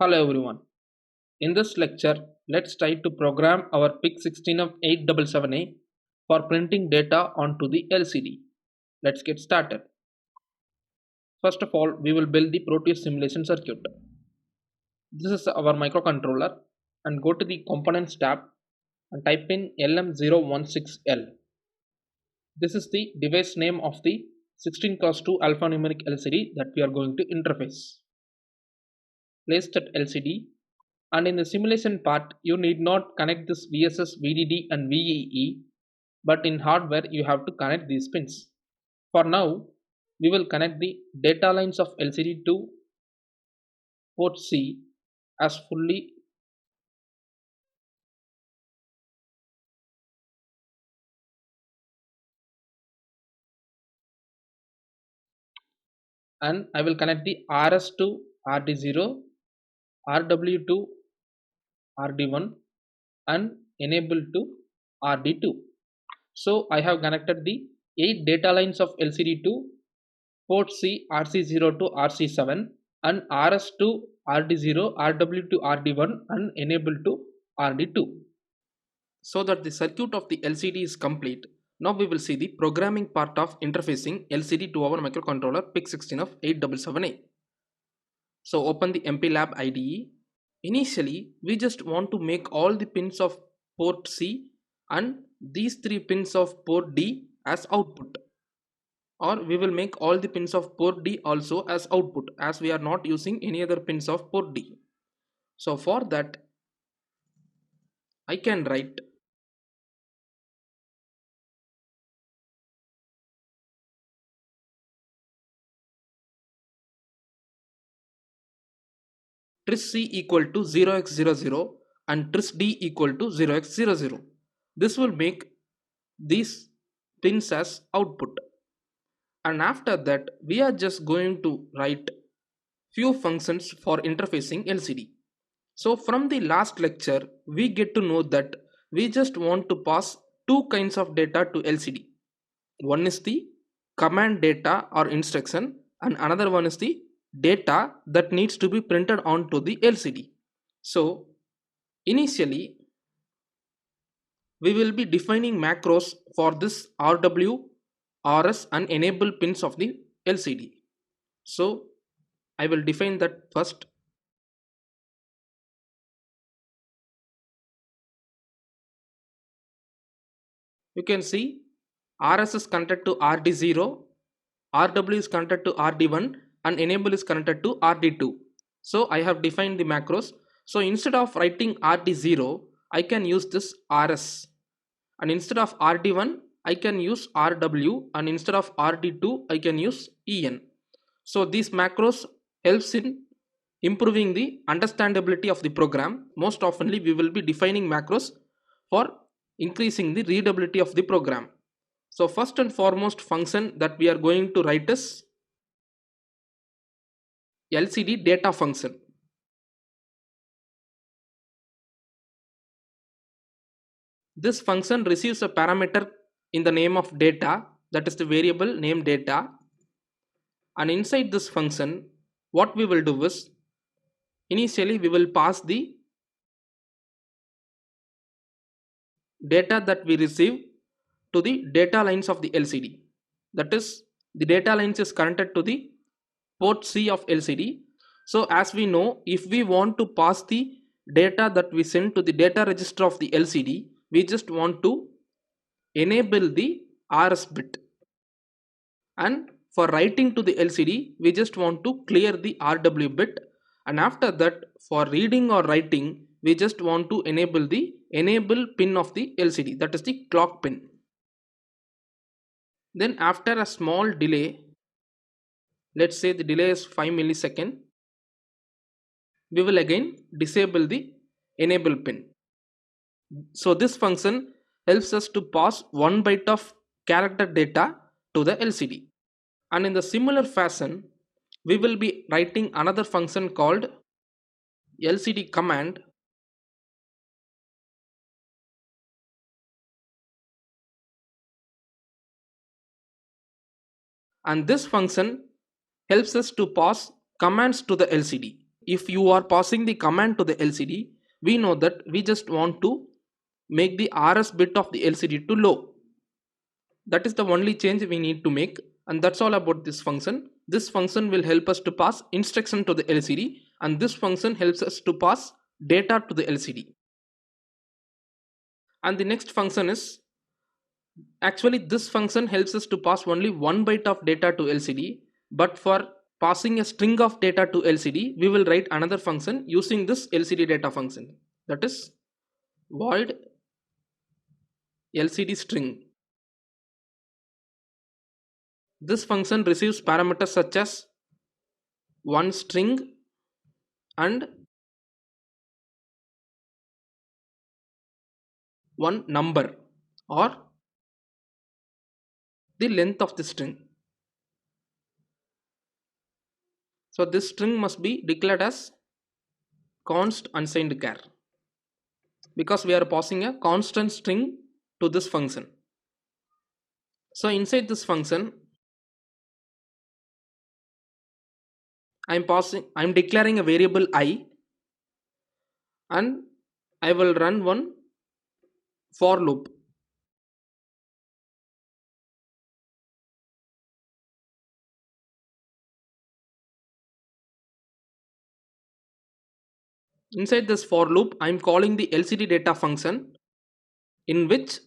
Hello everyone. In this lecture, let's try to program our PIC 16 of 877A for printing data onto the LCD. Let's get started. First of all, we will build the Proteus simulation circuit. This is our microcontroller, and go to the Components tab and type in LM016L. This is the device name of the 16x2 alphanumeric LCD that we are going to interface. Place that LCD, and in the simulation part you need not connect this VSS, VDD and VEE, but in hardware you have to connect these pins. For now, we will connect the data lines of LCD to port C as fully, and I will connect the RS to RD0, RW to RD1 and enable to RD2. So I have connected the 8 data lines of LCD to port C RC0 to RC7 and RS to RD0, RW to RD1 and enable to RD2. So that the circuit of the LCD is complete, now we will see the programming part of interfacing LCD to our microcontroller PIC16 of 877A. So open the MPLAB IDE. Initially, we just want to make all the pins of port C and these 3 pins of port D as output, or we will make all the pins of port D also as output, as we are not using any other pins of port D. So for that, I can write tris C equal to 0x00 and tris D equal to 0x00. This will make these pins as output. And after that, we are just going to write few functions for interfacing LCD. So from the last lecture, we get to know that we just want to pass two kinds of data to LCD. One is the command data or instruction, and another one is the data that needs to be printed onto the LCD. So initially, we will be defining macros for this RW, RS and enable pins of the LCD. So I will define that first. You can see RS is connected to RD0, RW is connected to RD1 and enable is connected to RD2. So I have defined the macros. So instead of writing RD0, I can use this RS, and instead of RD1 I can use RW, and instead of RD2 I can use EN. So these macros helps in improving the understandability of the program. Most oftenly we will be defining macros for increasing the readability of the program. So first and foremost function that we are going to write is LCD data function. This function receives a parameter in the name of data, that is the variable name data, and inside this function what we will do is initially we will pass the data that we receive to the data lines of the LCD. That is, the data lines is connected to the port C of LCD. So as we know, if we want to pass the data that we send to the data register of the LCD, we just want to enable the RS bit, and for writing to the LCD we just want to clear the RW bit, and after that for reading or writing we just want to enable the enable pin of the LCD, that is the clock pin. Then after a small delay, let's say the delay is 5 millisecond, we will again disable the enable pin. So this function helps us to pass 1 byte of character data to the LCD. And in the similar fashion, we will be writing another function called LCD command, and this function helps us to pass commands to the LCD. if you are passing the command to the LCD, we know that we just want to make the RS bit of the LCD to low. That is the only change we need to make, and that's all about this function. This function will help us to pass instruction to the LCD, and this function helps us to pass data to the LCD. And the next function is, actually this function helps us to pass only 1 byte of data to LCD, but for passing a string of data to LCD, we will write another function using this LCD data function, that is void LCD string. This function receives parameters such as one string and one number or the length of the string. So this string must be declared as const unsigned char, because we are passing a constant string to this function. So inside this function, I'm declaring a variable I, and I will run one for loop. Inside this for loop, I'm calling the LCD data function, in which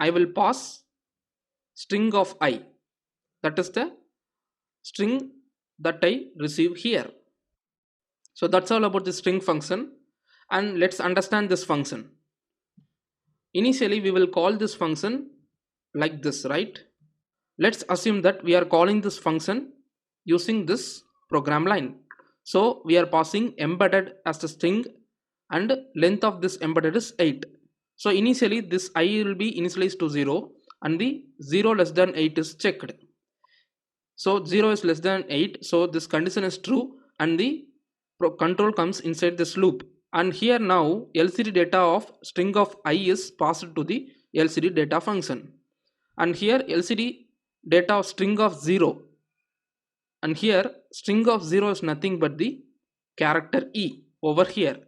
I will pass string of I, that is the string that I receive here. So that's all about the string function, and let's understand this function. Initially we will call this function like this, right? Let's assume that we are calling this function using this program line. So we are passing embedded as the string, and length of this embedded is 8. So initially this I will be initialized to 0, and the 0 less than 8 is checked. So 0 is less than 8, so this condition is true, and the control comes inside this loop. And here now LCD data of string of I is passed to the LCD data function, and here LCD data of string of 0, and here string of 0 is nothing but the character E over here,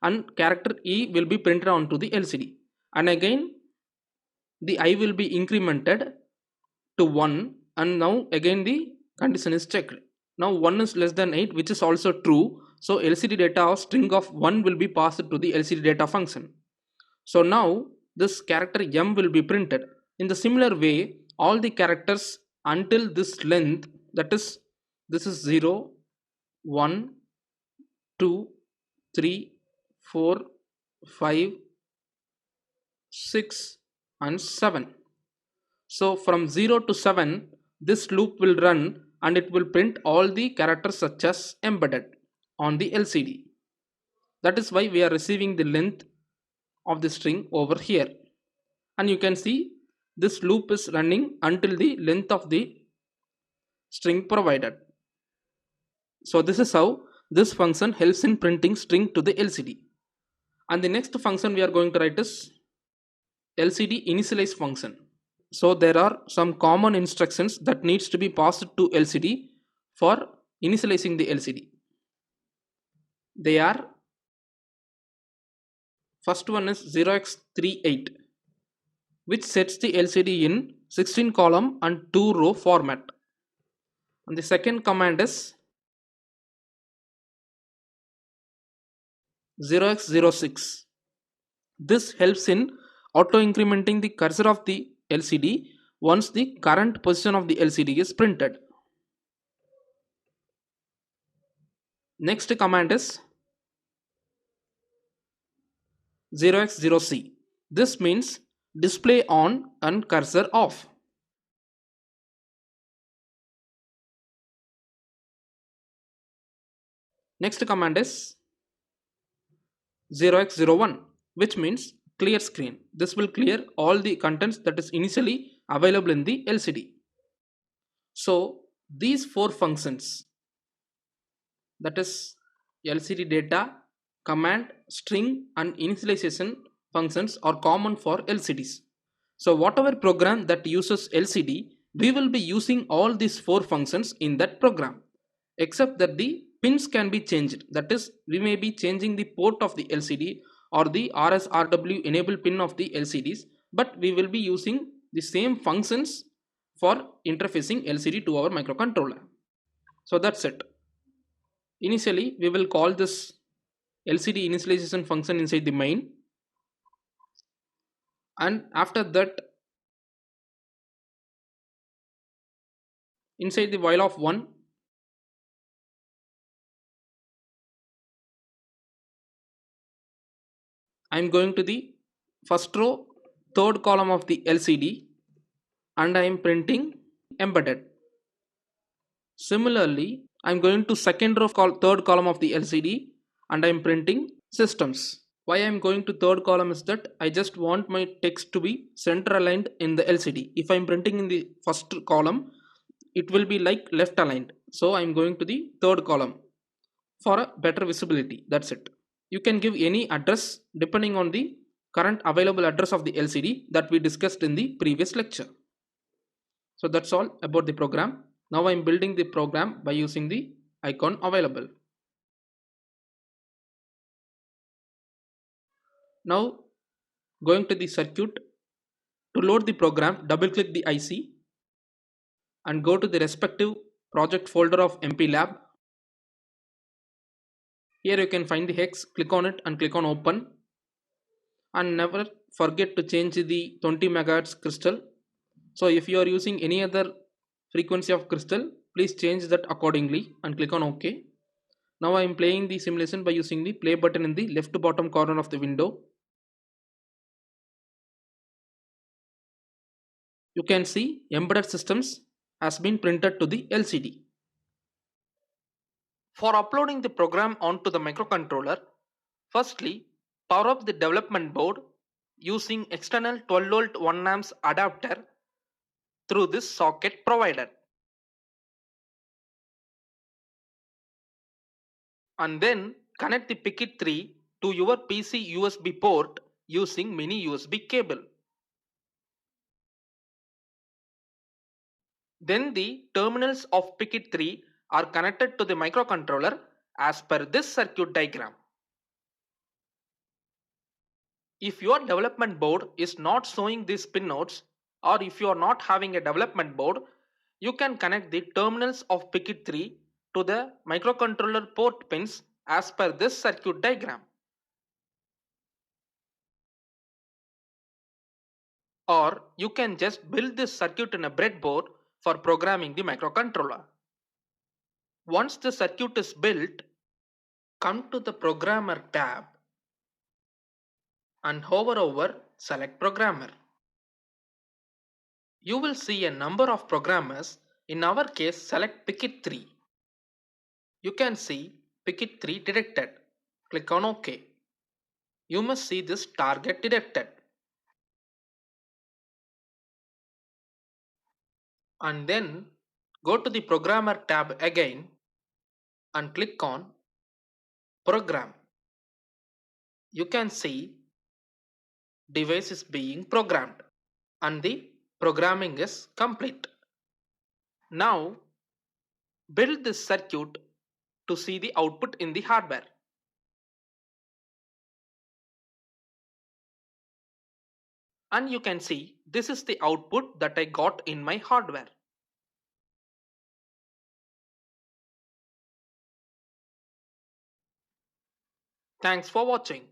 and character E will be printed onto the LCD, and again the I will be incremented to 1, and now again the condition is checked. Now 1 is less than 8, which is also true, so LCD data of string of 1 will be passed to the LCD data function. So now this character M will be printed. In the similar way, all the characters until this length, that is this is 0, 1, 2, 3, 4, 5, 6 and 7. So from 0 to 7, this loop will run, and it will print all the characters such as embedded on the LCD. That is why we are receiving the length of the string over here. And you can see this loop is running until the length of the string provided. So this is how this function helps in printing string to the LCD. And the next function we are going to write is LCD initialize function. So there are some common instructions that needs to be passed to LCD for initializing the LCD. They are, first one is 0x38, which sets the LCD in 16 column and 2 row format. And the second command is 0x06. This helps in auto incrementing the cursor of the LCD once the current position of the LCD is printed. Next command is 0x0C. This means display on and cursor off. Next command is 0x01, which means clear screen. This will clear all the contents that is initially available in the LCD. So these four functions, that is LCD data, command, string and initialization functions, are common for LCDs. So whatever program that uses LCD, we will be using all these four functions in that program, except that the pins can be changed. That is, we may be changing the port of the LCD or the RSRW enable pin of the LCDs, but we will be using the same functions for interfacing LCD to our microcontroller. So that's it. Initially, we will call this LCD initialization function inside the main, and after that, inside the while of 1, I am going to the first row, third column of the LCD, and I am printing embedded. Similarly, I am going to second row, third column of the LCD, and I am printing systems. Why I am going to third column is that I just want my text to be center aligned in the LCD. If I am printing in the first column, it will be like left aligned. So I am going to the third column for a better visibility. That's it. You can give any address depending on the current available address of the LCD that we discussed in the previous lecture. So that's all about the program. Now I'm building the program by using the icon available. Now going to the circuit, to load the program, double click the IC and go to the respective project folder of MPLAB. Here you can find the hex, click on it and click on open, and never forget to change the 20 MHz crystal. So if you are using any other frequency of crystal, please change that accordingly and click on OK. Now I am playing the simulation by using the play button in the left bottom corner of the window. You can see embedded systems has been printed to the LCD. For uploading the program onto the microcontroller, firstly power up the development board using external 12V 1A adapter through this socket provided. And then connect the Picket 3 to your PC USB port using mini USB cable. Then the terminals of Picket 3 are connected to the microcontroller as per this circuit diagram. If your development board is not showing these pinouts, or if you are not having a development board, you can connect the terminals of Picket 3 to the microcontroller port pins as per this circuit diagram. Or you can just build this circuit in a breadboard for programming the microcontroller. Once the circuit is built, come to the Programmer tab and hover over Select Programmer. You will see a number of programmers. In our case, select Picket 3. You can see Picket 3 detected. Click on OK. You must see this target detected. And then go to the Programmer tab again and click on Program. You can see device is being programmed and the programming is complete. Now build this circuit to see the output in the hardware. And you can see this is the output that I got in my hardware. Thanks for watching.